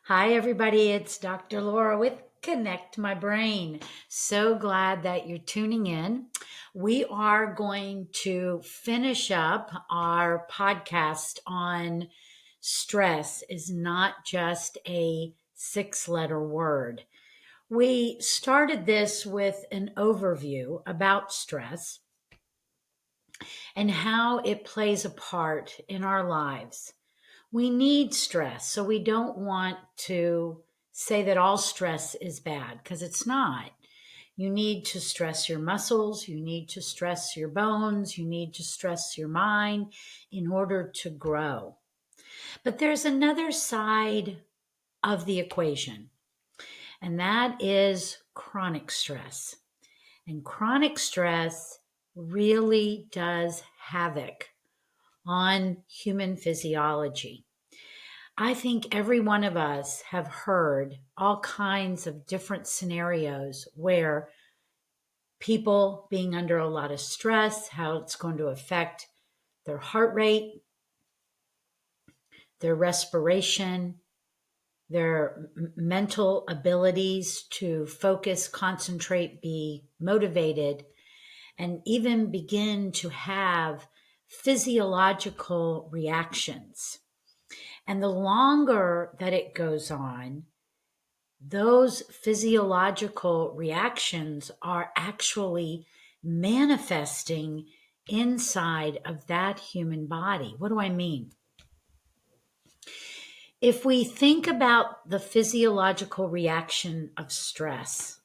Hi, everybody. It's Dr. Laura with Connect My Brain. So glad that you're tuning in. We are going to finish up our podcast on stress is not just a 6-letter word. We started this with an overview about stress and how it plays a part in our lives. We need stress. So we don't want to say that all stress is bad because it's not. You need to stress your muscles. You need to stress your bones. You need to stress your mind in order to grow. But there's another side of the equation, and that is chronic stress. And chronic stress really does havoc on human physiology. I think every one of us have heard all kinds of different scenarios where people being under a lot of stress, how it's going to affect their heart rate, their respiration, their mental abilities to focus, concentrate, be motivated, and even begin to have physiological reactions. And the longer that it goes on, those physiological reactions are actually manifesting inside of that human body. What do I mean? If we think about the physiological reaction of stress,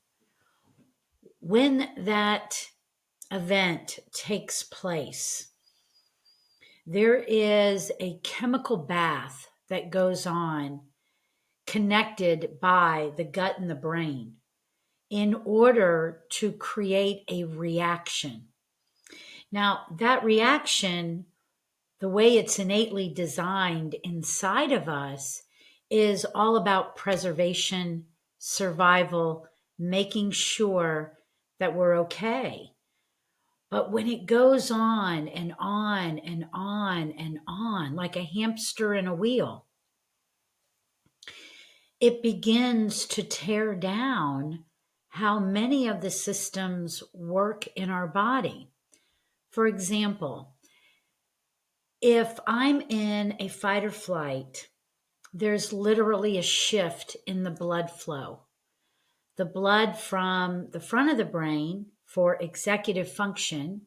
when that event takes place, there is a chemical bath that goes on connected by the gut and the brain in order to create a reaction. Now, that reaction, the way it's innately designed inside of us, is all about preservation, survival, making sure that we're okay. But when it goes on and on and on and on, like a hamster in a wheel, it begins to tear down how many of the systems work in our body. For example, if I'm in a fight or flight, there's literally a shift in the blood flow. The blood from the front of the brain for executive function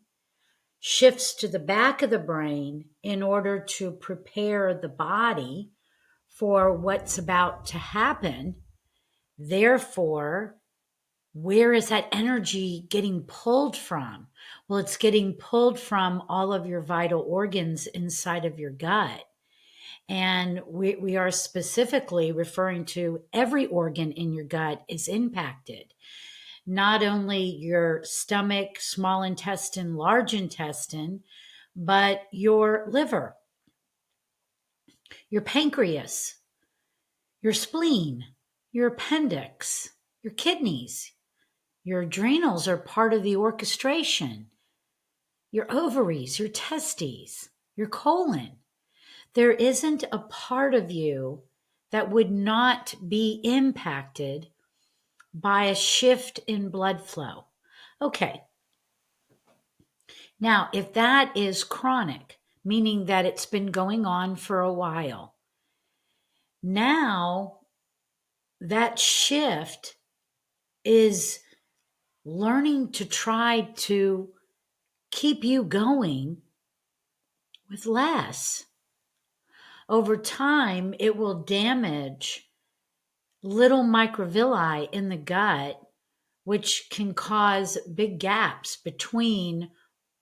shifts to the back of the brain in order to prepare the body for what's about to happen. Therefore, where is that energy getting pulled from? Well, it's getting pulled from all of your vital organs inside of your gut. And we are specifically referring to every organ in your gut is impacted. Not only your stomach, small intestine, large intestine, but your liver, your pancreas, your spleen, your appendix, your kidneys, your adrenals are part of the orchestration, your ovaries, your testes, your colon. There isn't a part of you that would not be impacted by a shift in blood flow. Okay. Now, if that is chronic, meaning that it's been going on for a while, now that shift is learning to try to keep you going with less. Over time, it will damage little microvilli in the gut, which can cause big gaps between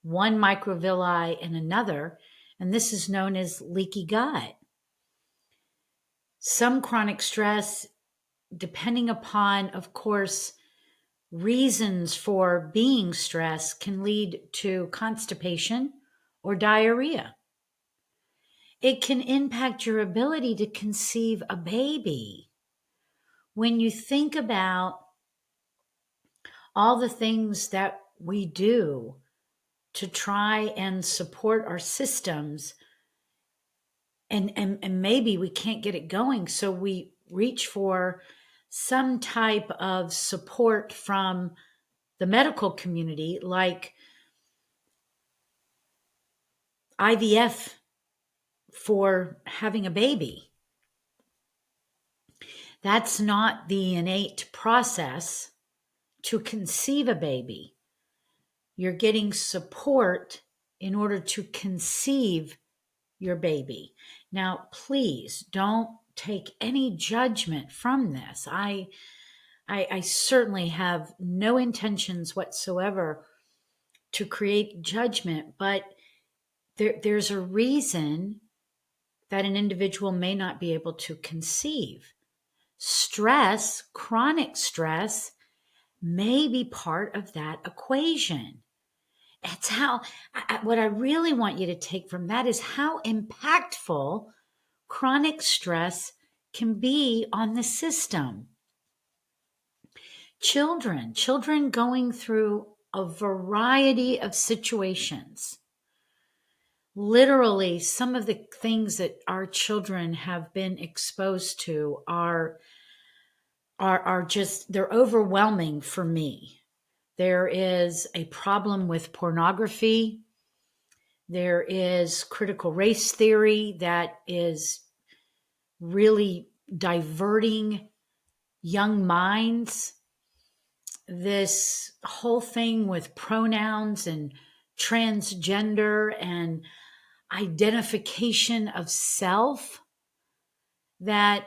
one microvilli and another. And this is known as leaky gut. Some chronic stress, depending upon, of course, reasons for being stressed, can lead to constipation or diarrhea. It can impact your ability to conceive a baby. When you think about all the things that we do to try and support our systems, and maybe we can't get it going, so we reach for some type of support from the medical community, like IVF for having a baby. That's not the innate process to conceive a baby. You're getting support in order to conceive your baby. Now, please don't take any judgment from this. I certainly have no intentions whatsoever to create judgment, but there's a reason that an individual may not be able to conceive. Stress, chronic stress, may be part of that equation. It's what I really want you to take from that is how impactful chronic stress can be on the system. Children going through a variety of situations. Literally, some of the things that our children have been exposed to are just, they're overwhelming for me. There is a problem with pornography. There is critical race theory that is really diverting young minds. This whole thing with pronouns and transgender and identification of self, that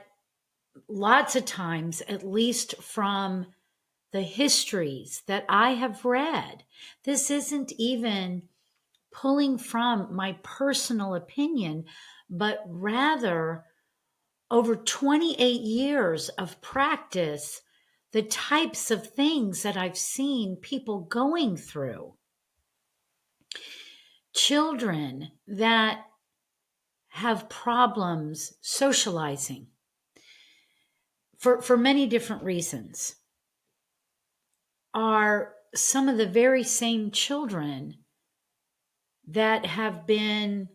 lots of times, at least from the histories that I have read, this isn't even pulling from my personal opinion, but rather over 28 years of practice, the types of things that I've seen people going through. Children that have problems socializing for many different reasons are some of the very same children that have been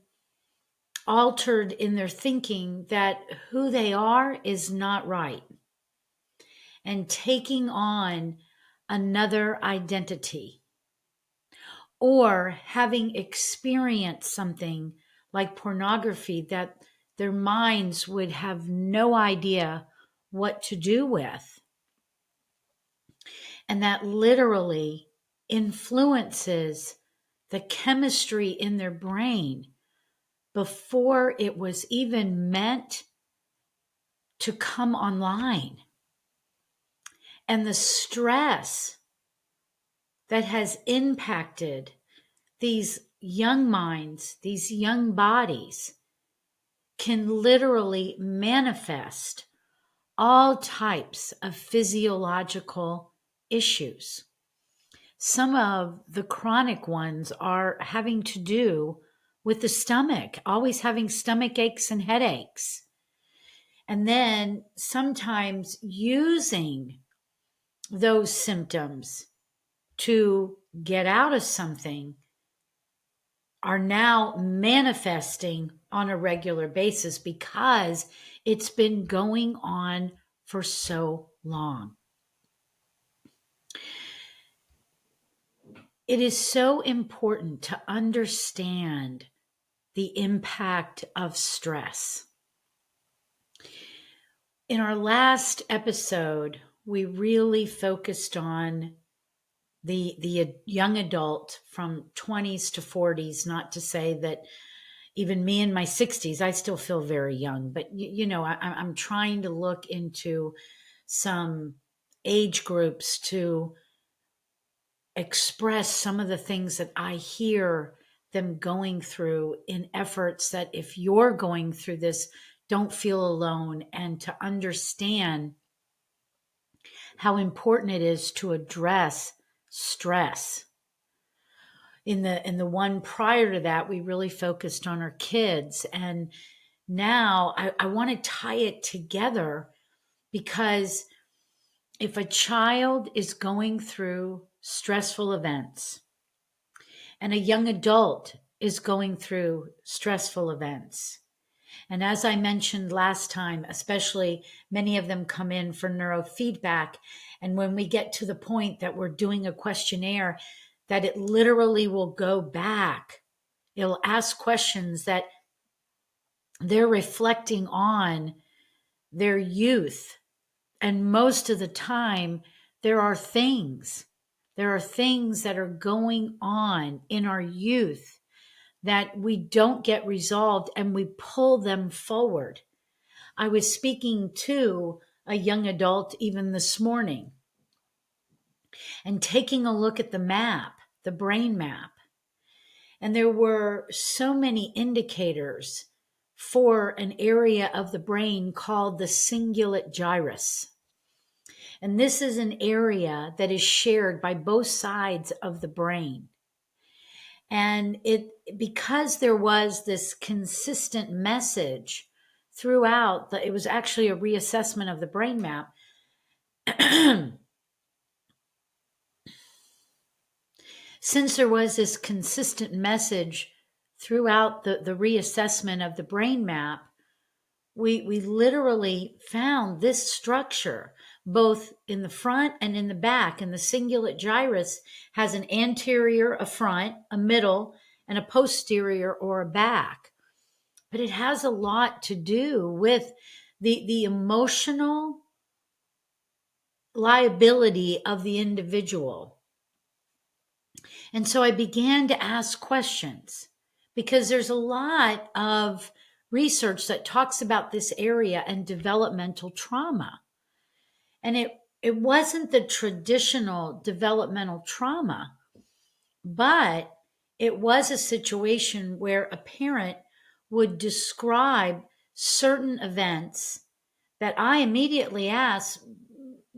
altered in their thinking that who they are is not right, and taking on another identity, or having experienced something like pornography that their minds would have no idea what to do with. And that literally influences the chemistry in their brain before it was even meant to come online. And the stress that has impacted these young minds, these young bodies, can literally manifest all types of physiological issues. Some of the chronic ones are having to do with the stomach, always having stomach aches and headaches. And then sometimes using those symptoms to get out of something are now manifesting on a regular basis because it's been going on for so long. It is so important to understand the impact of stress. In our last episode, we really focused on the young adult from 20s to 40s, not to say that even me in my 60s, I still feel very young, but I'm trying to look into some age groups to express some of the things that I hear them going through, in efforts that if you're going through this, don't feel alone, and to understand how important it is to address stress. In the one prior to that, we really focused on our kids. And now I want to tie it together, because if a child is going through stressful events and a young adult is going through stressful events, And as I mentioned last time, especially many of them come in for neurofeedback. And when we get to the point that we're doing a questionnaire, that it literally will go back. It'll ask questions that they're reflecting on their youth. And most of the time, there are things. There are things that are going on in our youth that we don't get resolved, and we pull them forward. I was speaking to a young adult even this morning and taking a look at the map, the brain map. And there were so many indicators for an area of the brain called the cingulate gyrus. And this is an area that is shared by both sides of the brain. And because there was this consistent message throughout, it was actually a reassessment of the brain map. Since there was this consistent message throughout the reassessment of the brain map, we literally found this structure both in the front and in the back. And the cingulate gyrus has an anterior, a front, a middle, and a posterior or a back. But it has a lot to do with the emotional liability of the individual. And so I began to ask questions because there's a lot of research that talks about this area and developmental trauma. And it wasn't the traditional developmental trauma, but it was a situation where a parent would describe certain events that I immediately asked,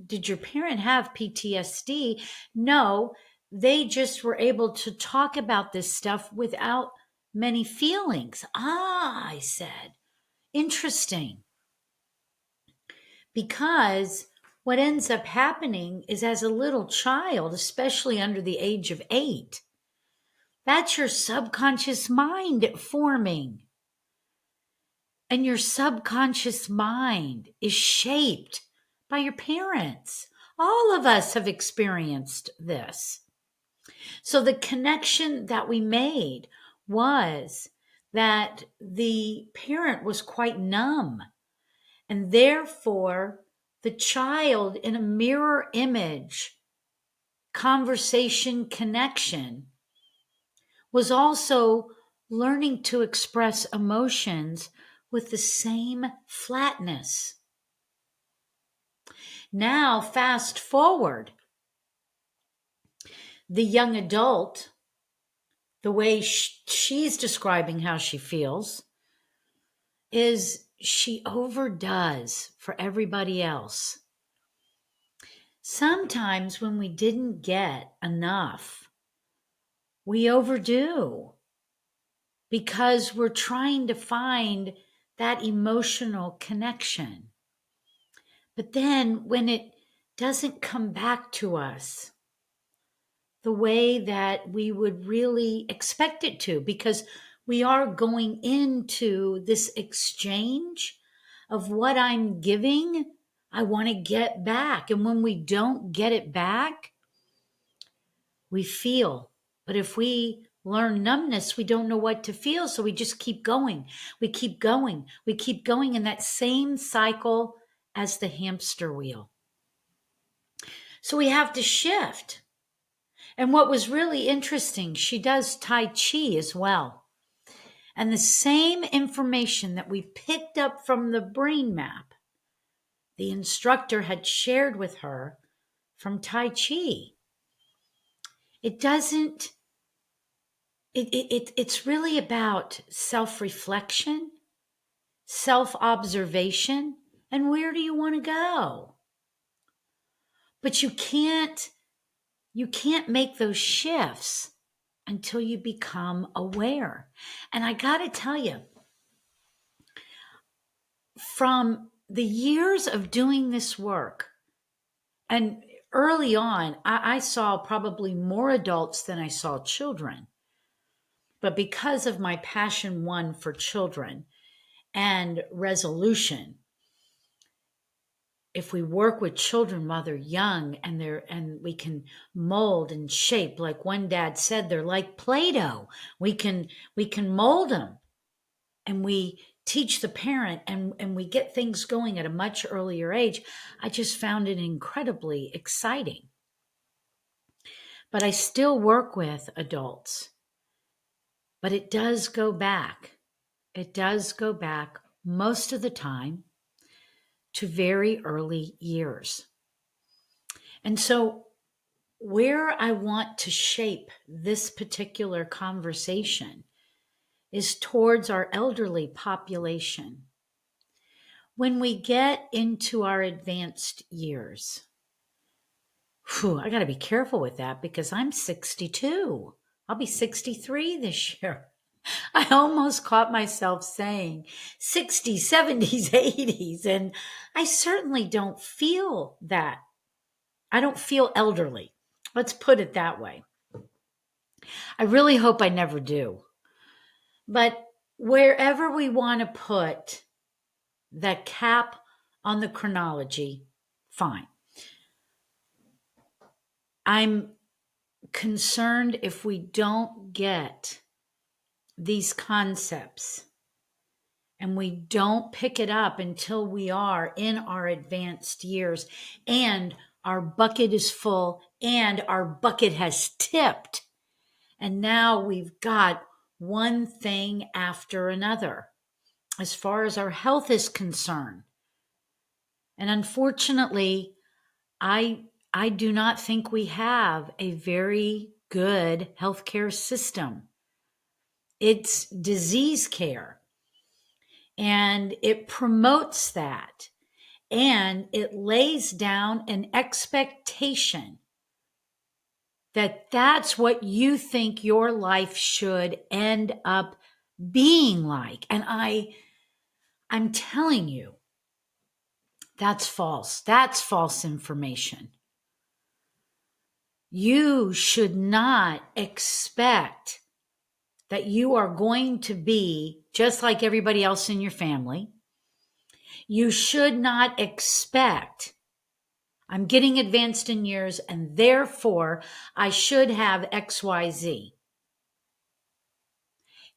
did your parent have PTSD? No, they just were able to talk about this stuff without many feelings. I said, interesting. Because what ends up happening is, as a little child, especially under the age of 8, that's your subconscious mind forming. And your subconscious mind is shaped by your parents. All of us have experienced this. So the connection that we made was that the parent was quite numb. And therefore, the child, in a mirror image conversation connection, was also learning to express emotions with the same flatness. Now, fast forward, the young adult, the way she's describing how she feels, is she overdoes for everybody else. Sometimes when we didn't get enough, we overdo because we're trying to find that emotional connection. But then when it doesn't come back to us the way that we would really expect it to, because we are going into this exchange of what I'm giving, I want to get back. And when we don't get it back, we feel. But if we learn numbness, we don't know what to feel. So we just keep going. We keep going. We keep going in that same cycle as the hamster wheel. So we have to shift. And what was really interesting, she does Tai Chi as well. And the same information that we picked up from the brain map, the instructor had shared with her from Tai Chi. It's really about self-reflection, self-observation, and where do you want to go? But you can't make those shifts until you become aware. And I got to tell you, from the years of doing this work, and early on, I saw probably more adults than I saw children. But because of my passion, one, for children, and resolution. If we work with children while they're young and we can mold and shape, like one dad said, they're like Play-Doh. We can mold them, and we teach the parent, and we get things going at a much earlier age. I just found it incredibly exciting. But I still work with adults. But it does go back. It does go back most of the time to very early years. And so, where I want to shape this particular conversation is towards our elderly population. When we get into our advanced years, I got to be careful with that because I'm 62. I'll be 63 this year. I almost caught myself saying 60s, 70s, 80s, and I certainly don't feel that. I don't feel elderly. Let's put it that way. I really hope I never do. But wherever we want to put that cap on the chronology, fine. I'm concerned if we don't get these concepts and we don't pick it up until we are in our advanced years and our bucket is full and our bucket has tipped. And now we've got one thing after another as far as our health is concerned. And unfortunately, I do not think we have a very good healthcare system. It's disease care, and it promotes that, and it lays down an expectation that that's what you think your life should end up being like. And I'm telling you, that's false. That's false information. You should not expect that you are going to be just like everybody else in your family. You should not expect, I'm getting advanced in years and therefore I should have XYZ.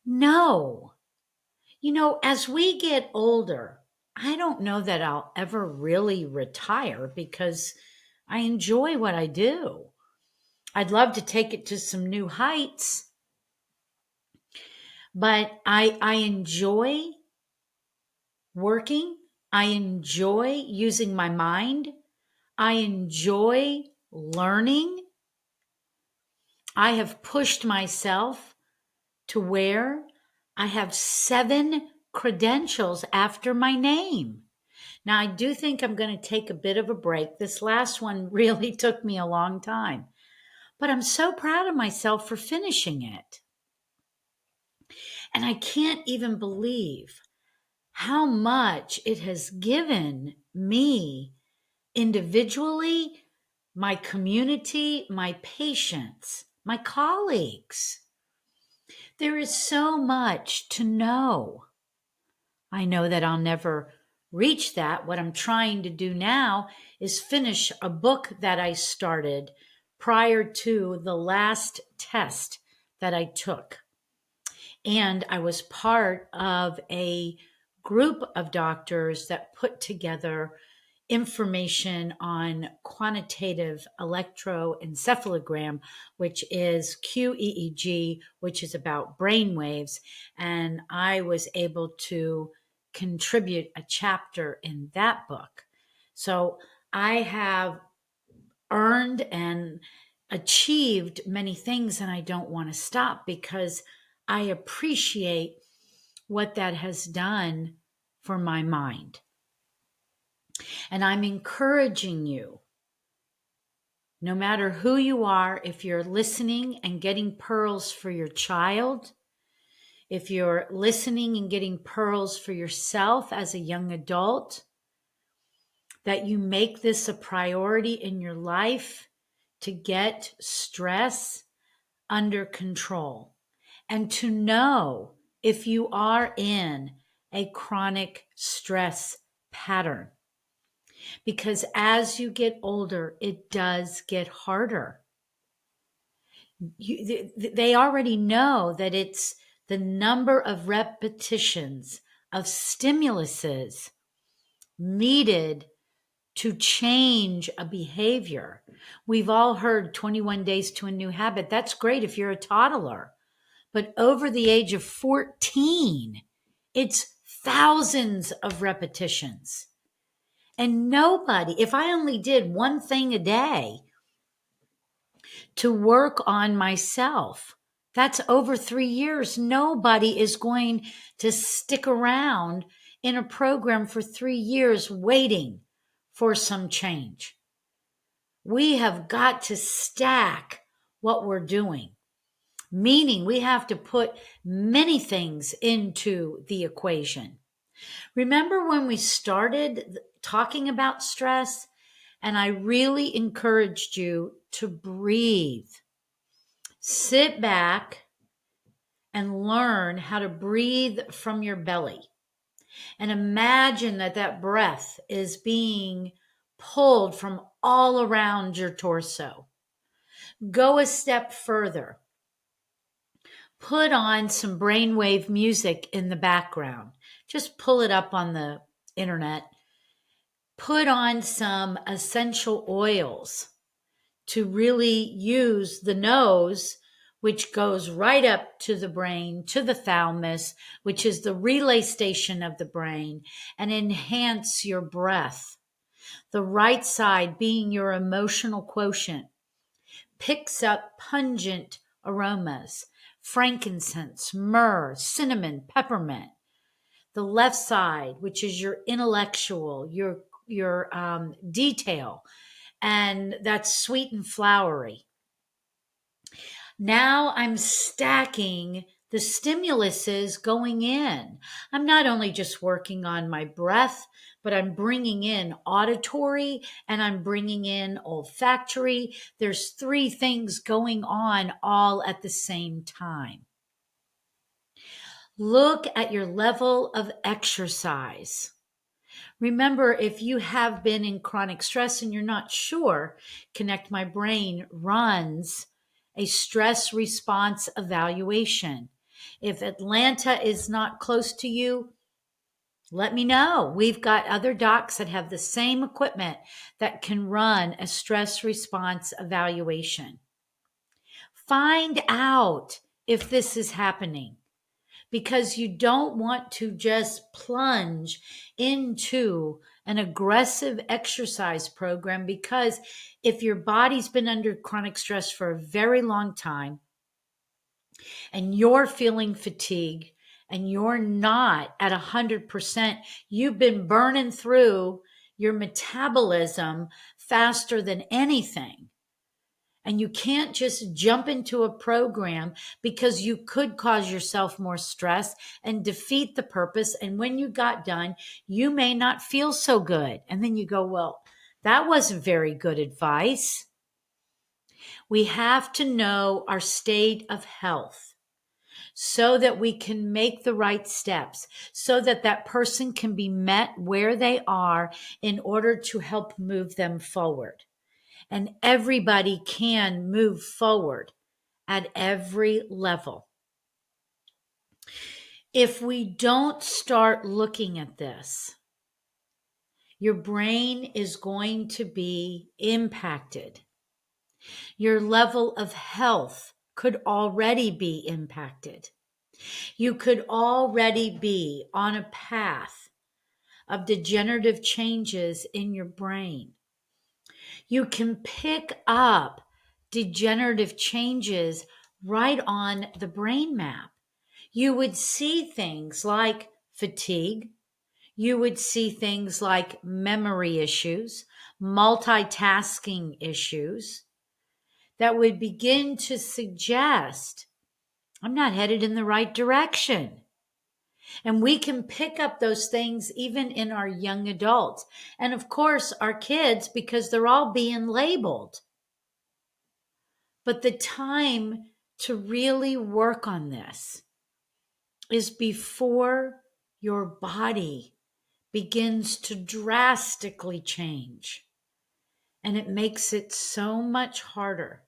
No. As we get older, I don't know that I'll ever really retire because I enjoy what I do. I'd love to take it to some new heights, but I enjoy working. I enjoy using my mind. I enjoy learning. I have pushed myself to where I have 7 credentials after my name. Now, I do think I'm going to take a bit of a break. This last one really took me a long time, but I'm so proud of myself for finishing it. And I can't even believe how much it has given me individually, my community, my patients, my colleagues. There is so much to know. I know that I'll never reach that. What I'm trying to do now is finish a book that I started prior to the last test that I took. And I was part of a group of doctors that put together information on quantitative electroencephalogram, which is QEEG, which is about brain waves. And I was able to contribute a chapter in that book. So I have earned and achieved many things, and I don't want to stop because I appreciate what that has done for my mind. And I'm encouraging you, no matter who you are, if you're listening and getting pearls for your child, if you're listening and getting pearls for yourself as a young adult, that you make this a priority in your life to get stress under control and to know if you are in a chronic stress pattern. Because as you get older, it does get harder. They already know that it's the number of repetitions of stimuluses needed to change a behavior. We've all heard 21 days to a new habit. That's great if you're a toddler. But over the age of 14, it's thousands of repetitions. And nobody, if I only did one thing a day to work on myself, that's over 3 years. Nobody is going to stick around in a program for 3 years waiting for some change. We have got to stack what we're doing, meaning we have to put many things into the equation. Remember when we started talking about stress, and I really encouraged you to breathe. Sit back and learn how to breathe from your belly. And imagine that that breath is being pulled from all around your torso. Go a step further. Put on some brainwave music in the background. Just pull it up on the internet. Put on some essential oils to really use the nose, which goes right up to the brain, to the thalamus, which is the relay station of the brain, and enhance your breath. The right side, being your emotional quotient, picks up pungent aromas, frankincense, myrrh, cinnamon, peppermint. The left side, which is your intellectual, your detail, and that's sweet and flowery. Now I'm stacking the stimuluses going in. I'm not only just working on my breath, but I'm bringing in auditory and I'm bringing in olfactory. There's 3 things going on all at the same time. Look at your level of exercise. Remember, if you have been in chronic stress and you're not sure, Connect My Brain runs a stress response evaluation. If Atlanta is not close to you, let me know. We've got other docs that have the same equipment that can run a stress response evaluation. Find out if this is happening, because you don't want to just plunge into an aggressive exercise program, because if your body's been under chronic stress for a very long time and you're feeling fatigue and you're not at 100%, you've been burning through your metabolism faster than anything. And you can't just jump into a program, because you could cause yourself more stress and defeat the purpose. And when you got done, you may not feel so good. And then you go, well, that wasn't very good advice. We have to know our state of health so that we can make the right steps, so that that person can be met where they are in order to help move them forward. And everybody can move forward at every level. If we don't start looking at this, your brain is going to be impacted. Your level of health could already be impacted. You could already be on a path of degenerative changes in your brain. You can pick up degenerative changes right on the brain map. You would see things like fatigue. You would see things like memory issues, multitasking issues that would begin to suggest I'm not headed in the right direction. And we can pick up those things even in our young adults. And of course, our kids, because they're all being labeled. But the time to really work on this is before your body begins to drastically change. And it makes it so much harder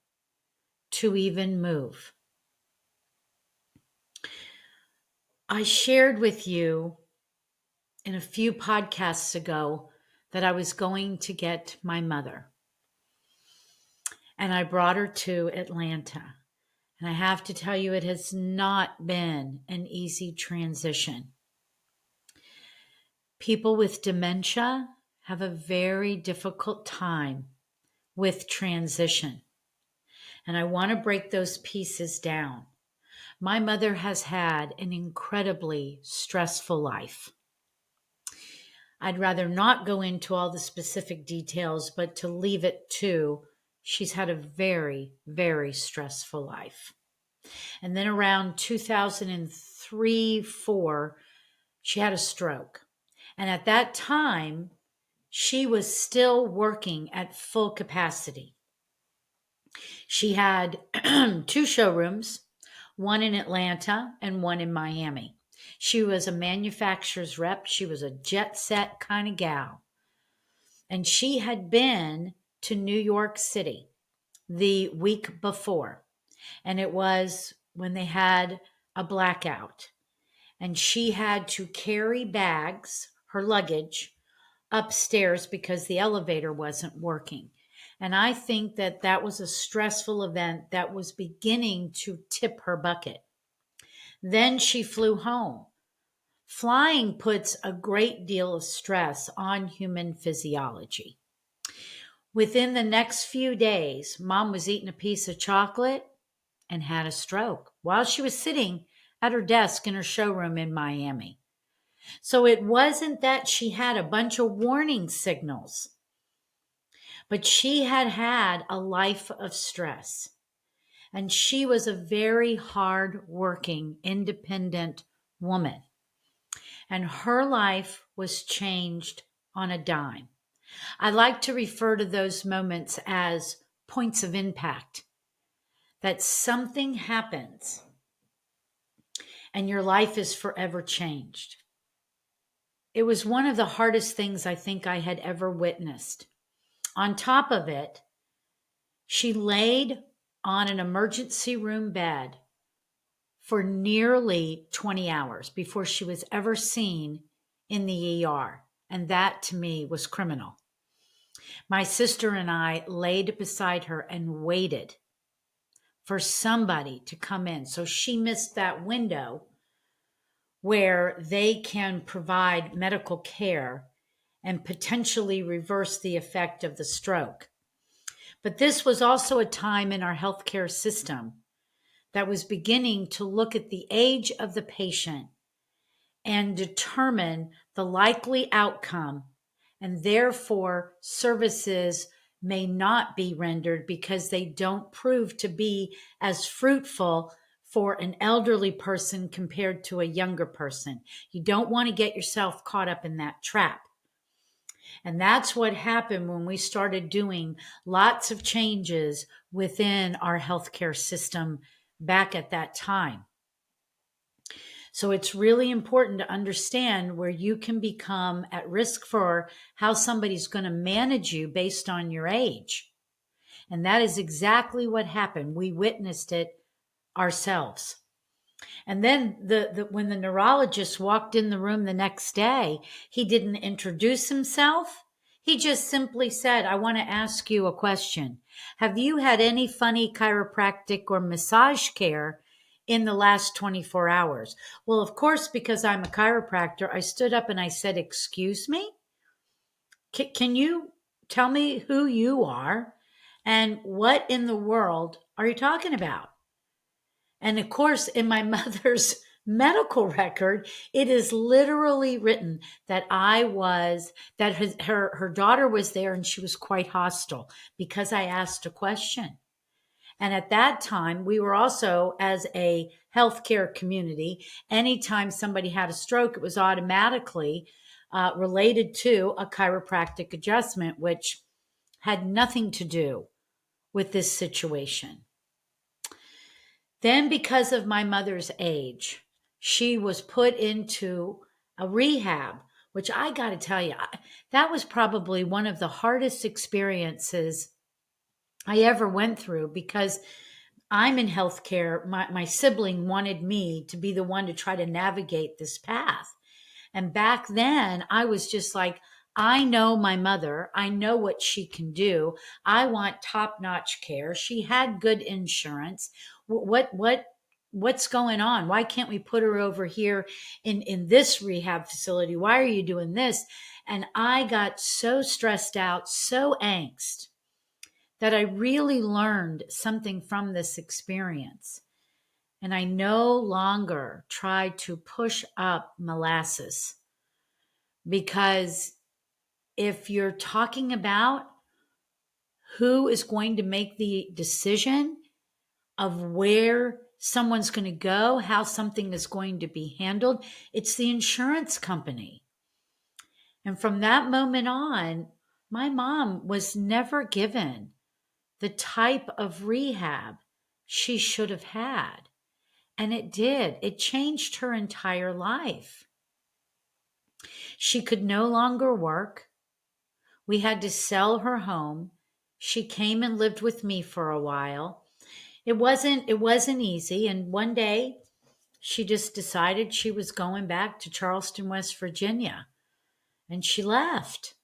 to even move. I shared with you in a few podcasts ago that I was going to get my mother. And I brought her to Atlanta. And I have to tell you, it has not been an easy transition. People with dementia have a very difficult time with transition. And I want to break those pieces down. My mother has had an incredibly stressful life. I'd rather not go into all the specific details, but to leave it to, she's had a very, very stressful life. And then around 2003, 4, she had a stroke. And at that time, she was still working at full capacity. She had 2 showrooms, one in Atlanta and one in Miami. She was a manufacturer's rep. She was a jet set kind of gal. And she had been to New York City the week before. And it was when they had a blackout. And she had to carry bags, her luggage, upstairs because the elevator wasn't working. And I think that that was a stressful event that was beginning to tip her bucket. Then she flew home. Flying puts a great deal of stress on human physiology. Within the next few days, Mom was eating a piece of chocolate and had a stroke while she was sitting at her desk in her showroom in Miami. So it wasn't that she had a bunch of warning signals, but she had had a life of stress. And she was a very hard-working, independent woman. And her life was changed on a dime. I like to refer to those moments as points of impact, that something happens and your life is forever changed. It was one of the hardest things I think I had ever witnessed. On top of it, she laid on an emergency room bed for nearly 20 hours before she was ever seen in the ER. And that to me was criminal. My sister and I laid beside her and waited for somebody to come in. So she missed that window where they can provide medical care and potentially reverse the effect of the stroke. But this was also a time in our healthcare system that was beginning to look at the age of the patient and determine the likely outcome, and therefore services may not be rendered because they don't prove to be as fruitful for an elderly person compared to a younger person. You don't want to get yourself caught up in that trap. And that's what happened when we started doing lots of changes within our healthcare system back at that time. So it's really important to understand where you can become at risk for how somebody's going to manage you based on your age. And that is exactly what happened. We witnessed it ourselves. And then when the neurologist walked in the room the next day, he didn't introduce himself. He just simply said, I want to ask you a question. Have you had any funny chiropractic or massage care in the last 24 hours? Well, of course, because I'm a chiropractor, I stood up and I said, excuse me? Can you tell me who you are and what in the world are you talking about? And of course, in my mother's medical record, it is literally written that her daughter was there and she was quite hostile because I asked a question. And at that time, we were also, as a healthcare community, anytime somebody had a stroke, it was automatically related to a chiropractic adjustment, which had nothing to do with this situation. Then, because of my mother's age, she was put into a rehab, which I got to tell you, that was probably one of the hardest experiences I ever went through because I'm in healthcare. My sibling wanted me to be the one to try to navigate this path. And back then, I was just like, I know my mother. I know what she can do. I want top-notch care. She had good insurance. What's going on? Why can't we put her over here in this rehab facility? Why are you doing this? And I got so stressed out, so angst that I really learned something from this experience. And I no longer try to push up molasses, because if you're talking about who is going to make the decision of where someone's going to go, how something is going to be handled, it's the insurance company. And from that moment on, my mom was never given the type of rehab she should have had. And it did. It changed her entire life. She could no longer work. We had to sell her home. She came and lived with me for a while. It wasn't easy, and one day she just decided she was going back to Charleston, West Virginia, and she left.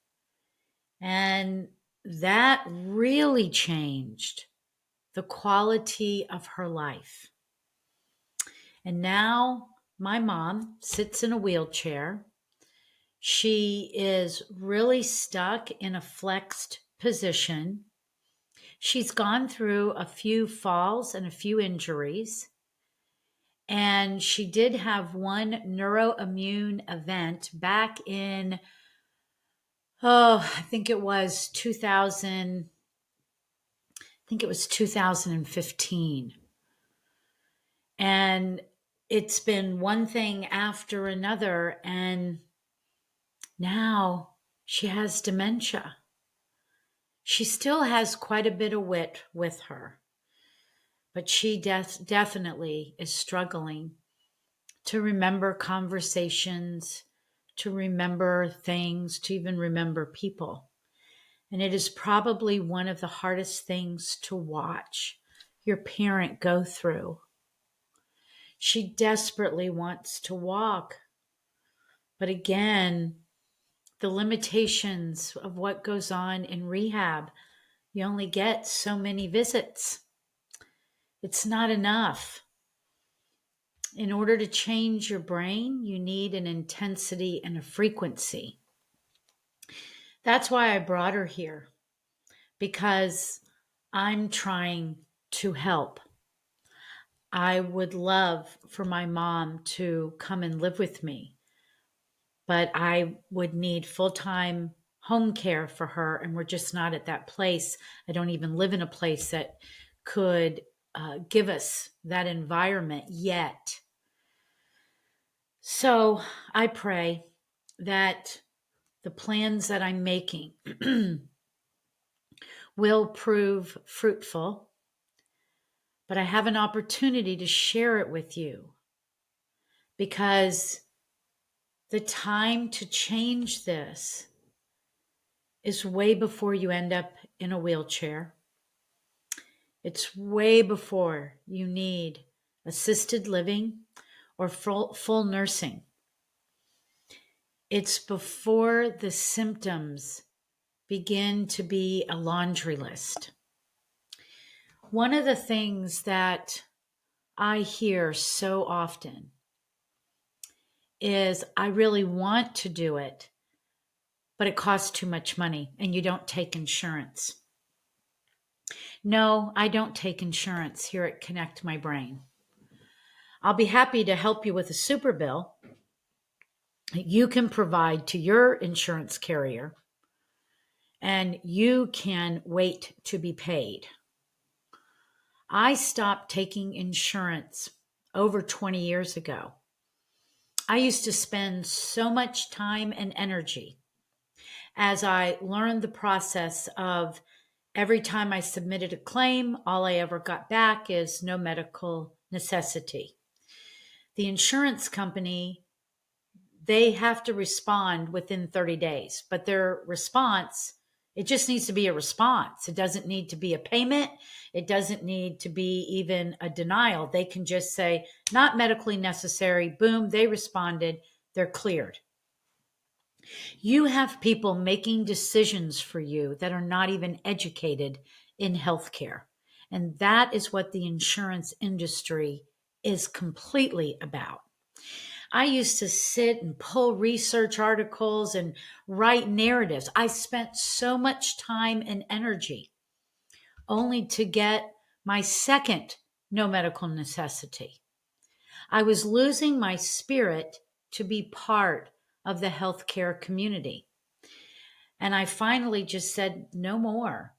And that really changed the quality of her life. And now my mom sits in a wheelchair. She is really stuck in a flexed position. She's gone through a few falls and a few injuries. And she did have one neuroimmune event back in, I think it was 2015. And it's been one thing after another. And now she has dementia. She still has quite a bit of wit with her, but she definitely is struggling to remember conversations, to remember things, to even remember people. And it is probably one of the hardest things to watch your parent go through. She desperately wants to walk, but again, the limitations of what goes on in rehab, you only get so many visits. It's not enough. In order to change your brain, you need an intensity and a frequency. That's why I brought her here, because I'm trying to help. I would love for my mom to come and live with me, but I would need full-time home care for her, and we're just not at that place. I don't even live in a place that could give us that environment yet. So I pray that the plans that I'm making will prove fruitful, but I have an opportunity to share it with you, because the time to change this is way before you end up in a wheelchair. It's way before you need assisted living or full nursing. It's before the symptoms begin to be a laundry list. One of the things that I hear so often is, I really want to do it, but it costs too much money and you don't take insurance. No, I don't take insurance here at Connect My Brain. I'll be happy to help you with a super bill you can provide to your insurance carrier, and you can wait to be paid. I stopped taking insurance over 20 years ago. I used to spend so much time and energy as I learned the process of, every time I submitted a claim, all I ever got back is no medical necessity. The insurance company they have to respond within 30 days. But their response, it just needs to be a response. It doesn't need to be a payment. It doesn't need to be even a denial. They can just say, not medically necessary. Boom, they responded. They're cleared. You have people making decisions for you that are not even educated in healthcare. And that is what the insurance industry is completely about. I used to sit and pull research articles and write narratives. I spent so much time and energy only to get my second no medical necessity. I was losing my spirit to be part of the healthcare community. And I finally just said, no more.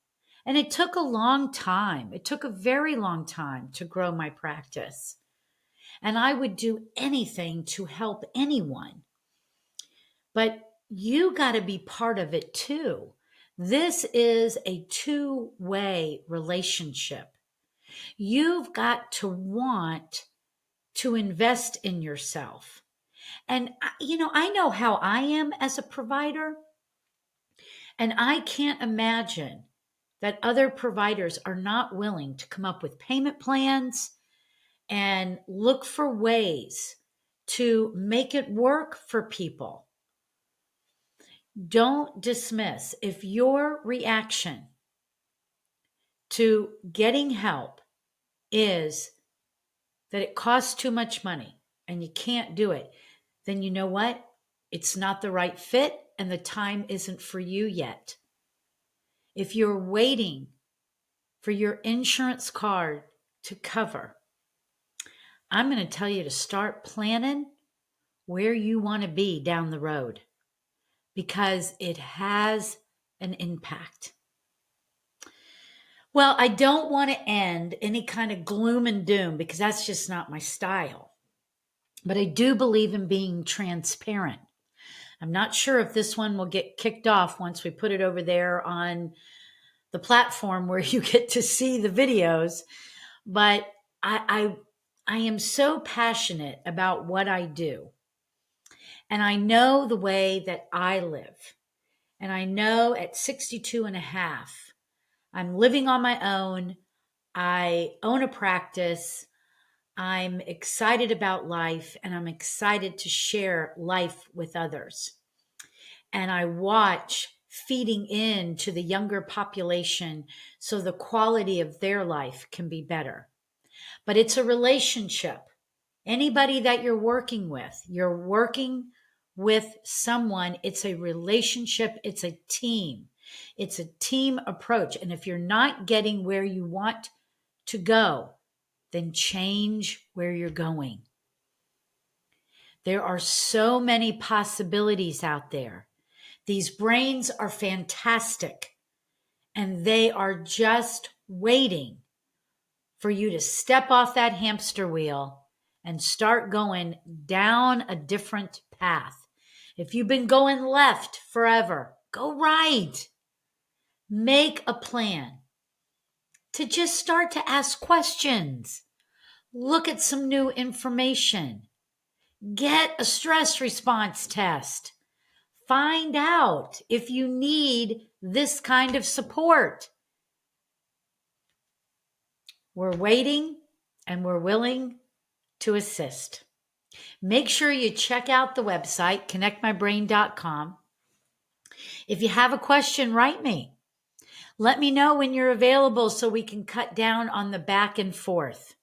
And it took a long time. It took a very long time to grow my practice. And I would do anything to help anyone. But you got to be part of it too. This is a two-way relationship. You've got to want to invest in yourself. And, I know how I am as a provider. And I can't imagine that other providers are not willing to come up with payment plans and look for ways to make it work for people. Don't dismiss. If your reaction to getting help is that it costs too much money and you can't do it, then you know what? It's not the right fit and the time isn't for you yet. If you're waiting for your insurance card to cover, I'm going to tell you to start planning where you want to be down the road, because it has an impact. Well, I don't want to end any kind of gloom and doom because that's just not my style. But I do believe in being transparent. I'm not sure if this one will get kicked off once we put it over there on the platform where you get to see the videos, but I am so passionate about what I do. And I know the way that I live. And I know at 62 and a half, I'm living on my own. I own a practice. I'm excited about life, and I'm excited to share life with others. And I watch feeding into the younger population so the quality of their life can be better. But it's a relationship. Anybody that you're working with someone, it's a relationship, it's a team. It's a team approach. And if you're not getting where you want to go, then change where you're going. There are so many possibilities out there. These brains are fantastic, and they are just waiting for you to step off that hamster wheel and start going down a different path. If you've been going left forever, go right. Make a plan to just start to ask questions. Look at some new information. Get a stress response test. Find out if you need this kind of support. We're waiting and we're willing to assist. Make sure you check out the website, connectmybrain.com. If you have a question, write me. Let me know when you're available so we can cut down on the back and forth.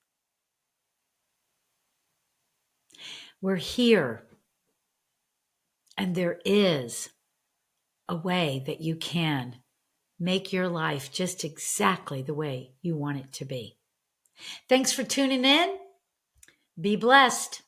We're here, and there is a way that you can make your life just exactly the way you want it to be. Thanks for tuning in. Be blessed.